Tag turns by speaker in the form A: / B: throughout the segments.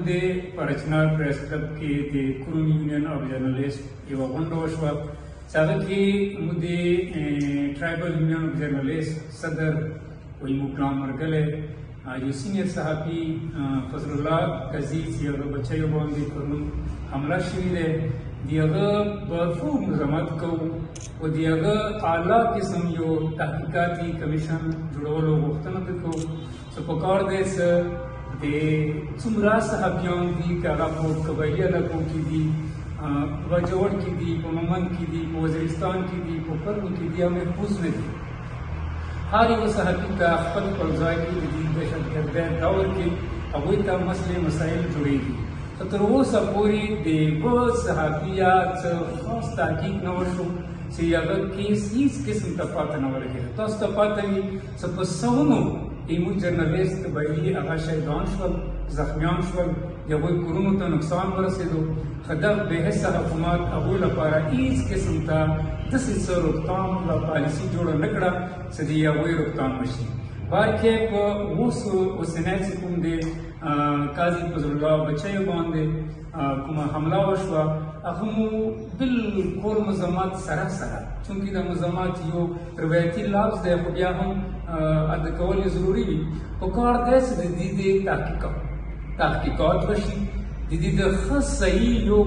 A: د پرچنار پریس کلب کې د کرون یونین اف جرنالیست یوه غونډه وشوه چې هغه کې موږ د ټرایبل یونین اف جرنالیست صدر ویمو پلان مرګلی یو سینیر صحافي فضل الله قاضي چې هغه بچیو باندې پرون حمله شوې دی د هغه بهرفور مزاحمت کوو او د هغه اعلی قسم یو تحقیقاتي کمیشن جوړولو غوښتنه ده کوو چې پکار دی څه د څومره صحافیان دي که هغه په قبایلي علاقو کې دي وجوړ کې دي په مومند کې دي په وزیرستان کې دي په پرلو کې دي او محفوظ نه دي هر یو صحافي ته خپل پر ځای کې د دې دهشتګردۍ دور کې هغوی ته مسلې مسایل جوړېږي خو تر اوسه پورې د یوه صحافي یا څه خاص تحقیق نه وشو چې هغه کیس هیڅ قسم ته پاته نه ورغېده تاسو ته پاته وي چې په سوونو ایمو جرنالیست قبایلي هغه شهیدان شول زخمیان شول د هغوی کورونو ته نقصان ورسېدو خو دغه بې حسه حکومت هغوی لپاره هیڅ قسم ته داسې څه روکتام یا پالیسي جوړه نه کړه چې د هغوی روکتام وشي بلکې په اوسنی چې کوم د قاضي فضل الله بچیو باندې کومه حمله وشوه هغه مو بالکل مزاحمت سره چونکې د مزاحمت یو روایتي لفظ دی خو بیا هم ادا کول یې ضروري وي پکار دی چې د دې د تحقیقات وشي د دې د ښه صحیح یو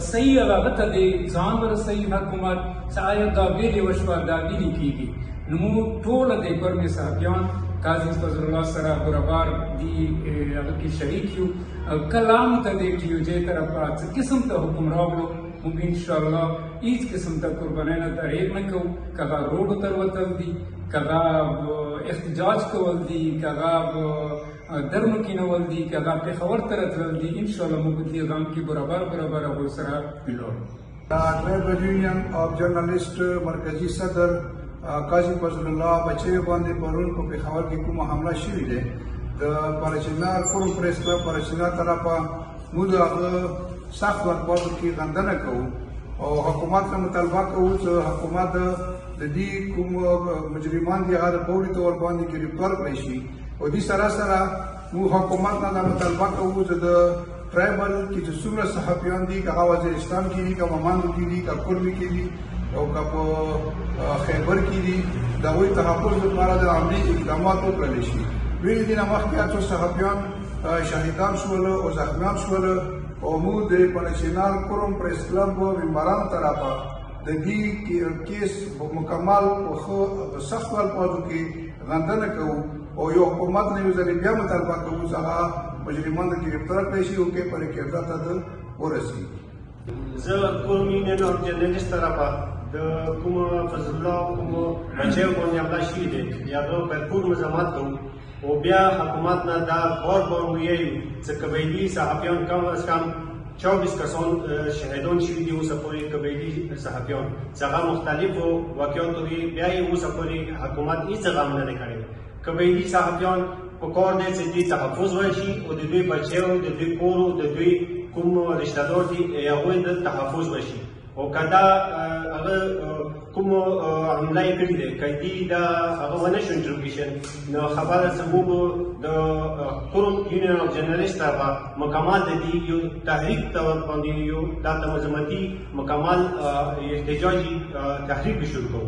A: صحیح هغه ته د ځان ورسوي حکومت چې آیا دا ویلې وشوه دا ویلې کېږي نو موږ ټوله د برمې صحافیان قاضي فضل الله سره برابر دي هغه کې شریک یو کلام ته د ټي یو جې طرفه څه قسم ته حکم راوړو موږ انشاءالله هیڅ قسم ته قربانۍ نه درېږ نه کوو که هغه روډو ته وتل دي که هغه احتجاج کول دي که هغه درمو کینول دي که هغه پېښور ته راتلل دي انشاءالله موږ په دې غم کې برابر هغوی سره ولاړو
B: ټرایبل یونین اف جرنالیست مرکزي صدر قاضي فضل الله بچیو باندې پرون په پېښور کې کومه حمله شوې ده د پرچنار کرون پریس کلب پرچنار طرفه موږ د هغه سخت ورکوالو کې غندنه کوو او حکومت ته مطالبه کوو چې حکومت د دې کوم مجرمان دي هغه فوري طور باندې ګرفتار کړی شي او دې سره سره موږ حکومت نه دا مطالبه کوو چې د ټرایبل کې چې څومره صحافیان دي که هغه وزیرستان کې دي که مومندو کې دي که کورمي کې دي او که په خیبر کې دي د هغوی تحفظ لپاره د عملي اقدامات وکړلی شي ویلې دې نه مخکې څو صحافیان شهیدان شول او زخمیان شول او موږ د پرچنار کرون پریس کلب ممبرانو طرفه د دې کیس مکمل په سختو الفاظو کې غندنه کوو او یو حکومت نه یو ځل بیا مطالبه کوو چې هغه مجرمان د ګرفتار کړی شي او کې پرې کېدو ته ورسي
C: زه کوم یونین اف جرنالیست طرفه د کوم فضل الله کوم بچیو باندې حمله شوې ده د هغه بهرپور مزاحمت کوو او بیا حکومت نه دا بار ویل چې قبایلي صحافیان کم از کم 24 کسان شهیدان شوي دي اوسه پورې قبایلي صحافیان چې هغه مختلفو واقعاتو کې بیا یې اوسه پورې حکومت هېڅ غم نه دی کړی قبایلي صحافیان په کار دی چې دوی تحفظ وشي او د دوی بچیو د دوی کورو د دوی کوم رشته دار دي هغوی د تحفظ وشي او که دا هغه کوم حمله یې کړې ده که دوی دا هغه ونه شو انټروګیشن نو خبره څه موږ د کرون یونین اف جرنالیست طرفه مکمل د دې یو تحریک طور باندې یو دا مزاحمتي مکمل احتجاجي تحریک شروع کوو